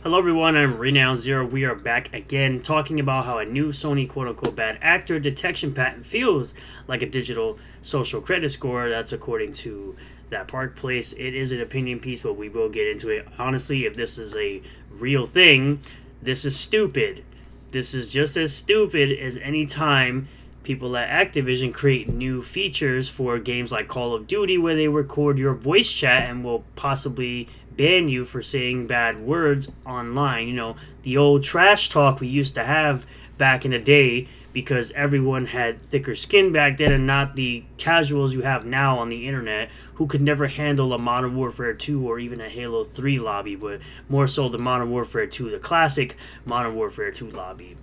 Hello everyone, I'm Renown Zero. We are back again talking about how a new Sony quote-unquote bad actor detection patent feels like a digital social credit score. That's according to that Park Place. It is an opinion piece, but we will get into it. Honestly, if this is a real thing, this is stupid. This is just as stupid as any time people at Activision create new features for games like Call of Duty where they record your voice chat and will possibly ban you for saying bad words online. You know, the old trash talk we used to have back in the day because everyone had thicker skin back then and not the casuals you have now on the internet who could never handle a Modern Warfare 2 or even a Halo 3 lobby, but more so the Modern Warfare 2, the classic Modern Warfare 2 lobby.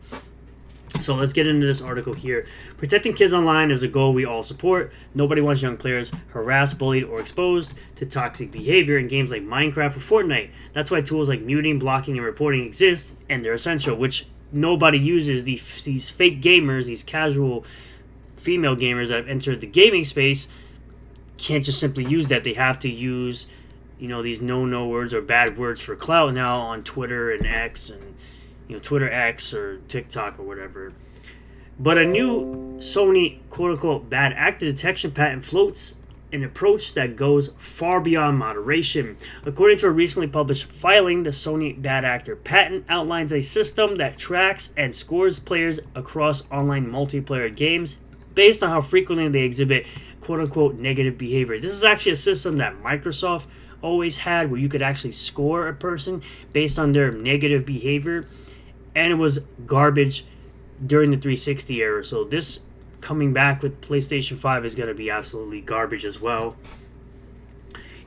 So let's get into this article here. Protecting kids online is a goal we all support. Nobody wants young players harassed, bullied, or exposed to toxic behavior in games like Minecraft or Fortnite. That's why tools like muting, blocking, and reporting exist, and they're essential, which nobody uses. These fake gamers, these casual female gamers that have entered the gaming space can't just simply use that. They have to use, these no words or bad words for clout now on Twitter and X and Twitter X or TikTok or whatever. But a new Sony quote-unquote bad actor detection patent floats an approach that goes far beyond moderation. According to a recently published filing, the Sony bad actor patent outlines a system that tracks and scores players across online multiplayer games based on how frequently they exhibit quote-unquote negative behavior. This is actually a system that Microsoft always had where you could actually score a person based on their negative behavior. And it was garbage during the 360 era. So this coming back with PlayStation 5 is going to be absolutely garbage as well.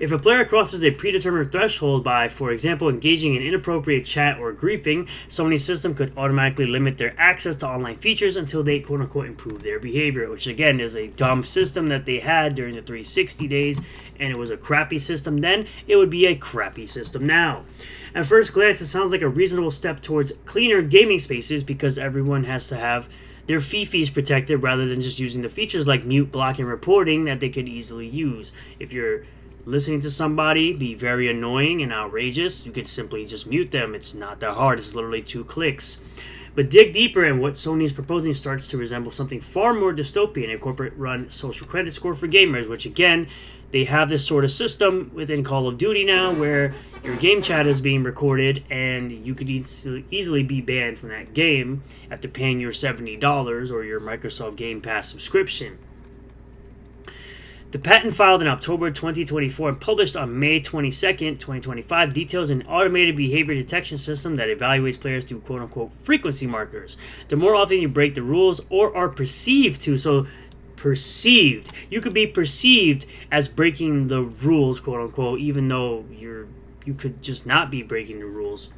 If a player crosses a predetermined threshold by, for example, engaging in inappropriate chat or griefing, Sony's system could automatically limit their access to online features until they quote-unquote improve their behavior, which again is a dumb system that they had during the 360 days, and it was a crappy system then. It would be a crappy system now. At first glance, it sounds like a reasonable step towards cleaner gaming spaces because everyone has to have their fifis protected rather than just using the features like mute, block, and reporting that they could easily use. If you're listening to somebody be very annoying and outrageous, you could simply just mute them. It's not that hard. It's literally 2 clicks. But dig deeper, and what Sony is proposing starts to resemble something far more dystopian, a corporate-run social credit score for gamers, which again, they have this sort of system within Call of Duty now where your game chat is being recorded and you could easily be banned from that game after paying your $70 or your Microsoft Game Pass subscription. The patent filed in October 2024 and published on May 22nd, 2025 details an automated behavior detection system that evaluates players through quote-unquote frequency markers. The more often you break the rules or are perceived to, so perceived, you could be perceived as breaking the rules, quote-unquote, even though you could just not be breaking the rules,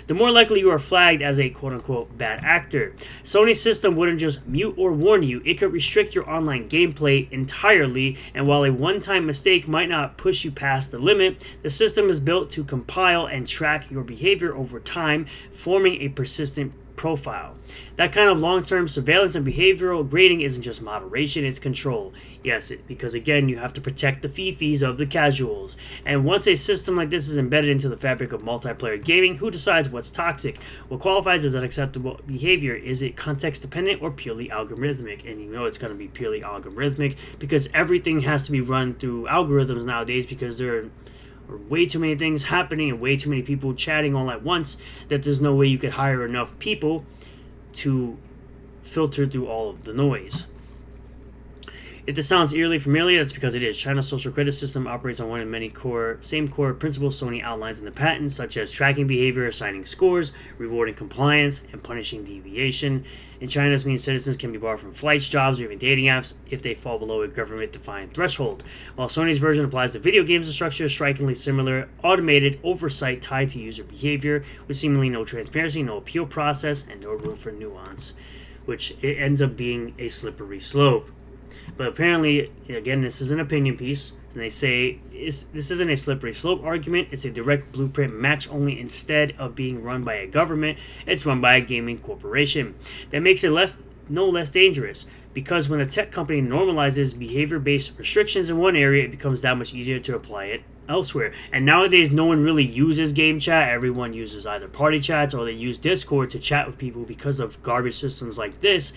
the more likely you are flagged as a quote-unquote bad actor. Sony's system wouldn't just mute or warn you, it could restrict your online gameplay entirely, and while a one-time mistake might not push you past the limit, the system is built to compile and track your behavior over time, forming a persistent profile. That kind of long-term surveillance and behavioral grading isn't just moderation, it's control. Yes, because again, you have to protect the fifis of the casuals. And once a system like this is embedded into the fabric of multiplayer gaming, who decides what's toxic? What qualifies as unacceptable behavior? Is it context dependent or purely algorithmic? And you know it's going to be purely algorithmic because everything has to be run through algorithms nowadays because there are way too many things happening and way too many people chatting all at once that there's no way you could hire enough people to filter through all of the noise. If this sounds eerily familiar, that's because it is. China's social credit system operates on one of many same core principles Sony outlines in the patent, such as tracking behavior, assigning scores, rewarding compliance, and punishing deviation. In China, this means citizens can be barred from flights, jobs, or even dating apps if they fall below a government-defined threshold. While Sony's version applies to video games, the structure is strikingly similar, automated oversight tied to user behavior, with seemingly no transparency, no appeal process, and no room for nuance, which it ends up being a slippery slope. But apparently, again, this is an opinion piece, and they say this isn't a slippery slope argument, it's a direct blueprint match, only instead of being run by a government, it's run by a gaming corporation. That makes it no less dangerous, because when a tech company normalizes behavior-based restrictions in one area, it becomes that much easier to apply it elsewhere. And nowadays, no one really uses game chat. Everyone uses either party chats or they use Discord to chat with people because of garbage systems like this,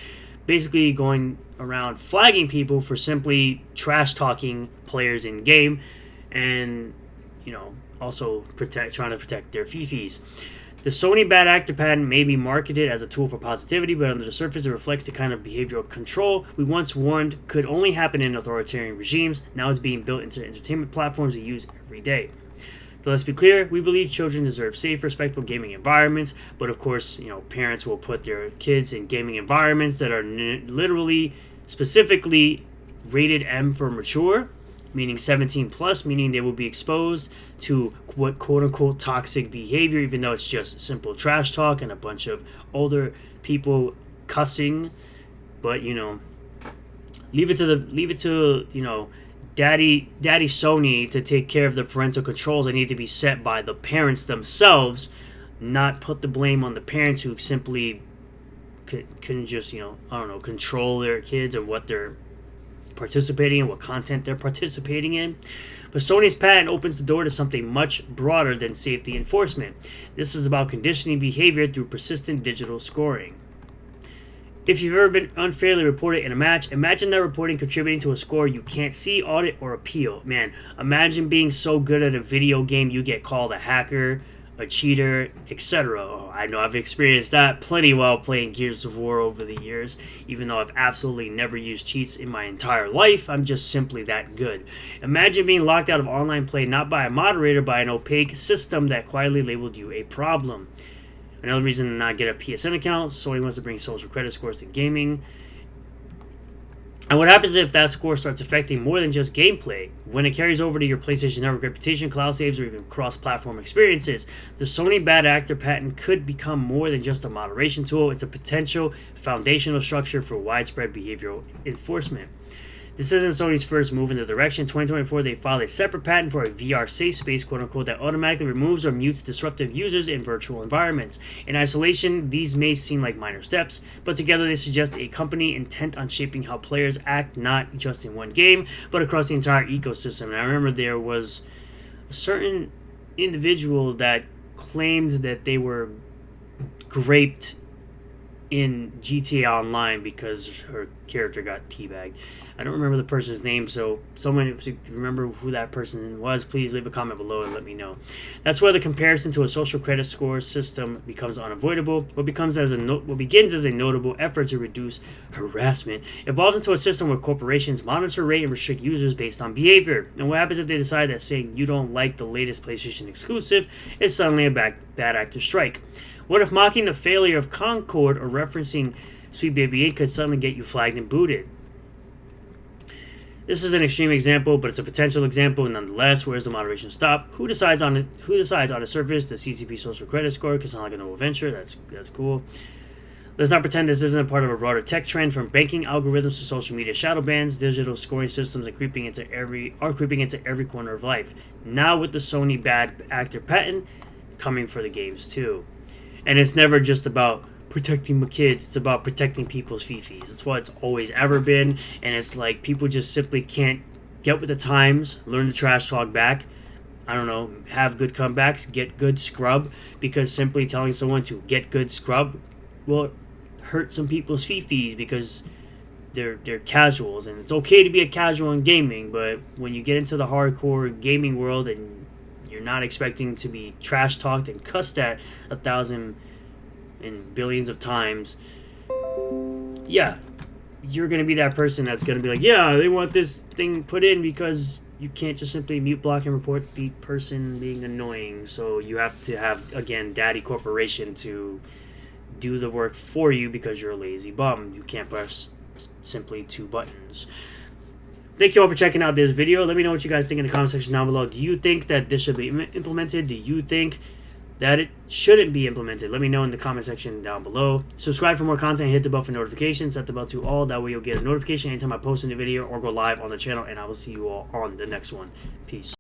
basically going around flagging people for simply trash talking players in game, and also trying to protect their fifis. The Sony bad actor patent may be marketed as a tool for positivity, but under the surface it reflects the kind of behavioral control we once warned could only happen in authoritarian regimes. Now it's being built into entertainment platforms we use every day. So let's be clear, we believe children deserve safe, respectful gaming environments, but of course, parents will put their kids in gaming environments that are literally, specifically rated M for mature, meaning 17 plus, meaning they will be exposed to what quote-unquote toxic behavior, even though it's just simple trash talk and a bunch of older people cussing. But leave it to daddy Sony to take care of the parental controls that need to be set by the parents themselves, not put the blame on the parents who simply couldn't just control their kids and what they're participating in, what content they're participating in. But Sony's patent opens the door to something much broader than safety enforcement. This is about conditioning behavior through persistent digital scoring. If you've ever been unfairly reported in a match, imagine that reporting contributing to a score you can't see, audit, or appeal. Man, imagine being so good at a video game you get called a hacker, a cheater, etc. Oh, I know I've experienced that plenty while playing Gears of War over the years. Even though I've absolutely never used cheats in my entire life, I'm just simply that good. Imagine being locked out of online play not by a moderator, by an opaque system that quietly labeled you a problem. Another reason to not get a PSN account, Sony wants to bring social credit scores to gaming. And what happens if that score starts affecting more than just gameplay? When it carries over to your PlayStation Network reputation, cloud saves, or even cross-platform experiences, the Sony bad actor patent could become more than just a moderation tool. It's a potential foundational structure for widespread behavioral enforcement. This isn't Sony's first move in the direction. In 2024, they filed a separate patent for a VR safe space, quote-unquote, that automatically removes or mutes disruptive users in virtual environments. In isolation, these may seem like minor steps, but together they suggest a company intent on shaping how players act, not just in one game, but across the entire ecosystem. And I remember there was a certain individual that claimed that they were graped in GTA Online because her character got teabagged. I don't remember the person's name, so someone, if you remember who that person was, please leave a comment below and let me know. That's where the comparison to a social credit score system becomes unavoidable. What begins as a notable effort to reduce harassment evolves into a system where corporations monitor, rate, and restrict users based on behavior. And what happens if they decide that saying you don't like the latest PlayStation exclusive is suddenly a bad actor strike? What if mocking the failure of Concord or referencing Sweet Baby Inc. could suddenly get you flagged and booted? This is an extreme example, but it's a potential example nonetheless. Where's the moderation stop? Who decides on the surface? The CCP social credit score could sound like a novel venture. That's cool. Let's not pretend this isn't a part of a broader tech trend, from banking algorithms to social media shadow bans. Digital scoring systems are creeping into every corner of life. Now with the Sony bad actor patent coming for the games too. And it's never just about protecting my kids, it's about protecting people's fifis. That's what it's always ever been, and it's like people just simply can't get with the times, learn to trash talk back, have good comebacks, get good scrub, because simply telling someone to get good scrub will hurt some people's fifis because they're casuals, and it's okay to be a casual in gaming, but when you get into the hardcore gaming world and you're not expecting to be trash talked and cussed at 1,000 and billions of times, yeah, you're going to be that person that's going to be like, yeah, they want this thing put in, because you can't just simply mute, block, and report the person being annoying. So you have to have, again, Daddy Corporation to do the work for you because you're a lazy bum. You can't press simply 2 buttons. Thank you all for checking out this video. Let me know what you guys think in the comment section down below. Do you think that this should be implemented? Do you think that it shouldn't be implemented? Let me know in the comment section down below. Subscribe for more content, hit the bell for notifications, set the bell to all, that way you'll get a notification anytime I post a new video or go live on the channel, and I will see you all on the next one. Peace.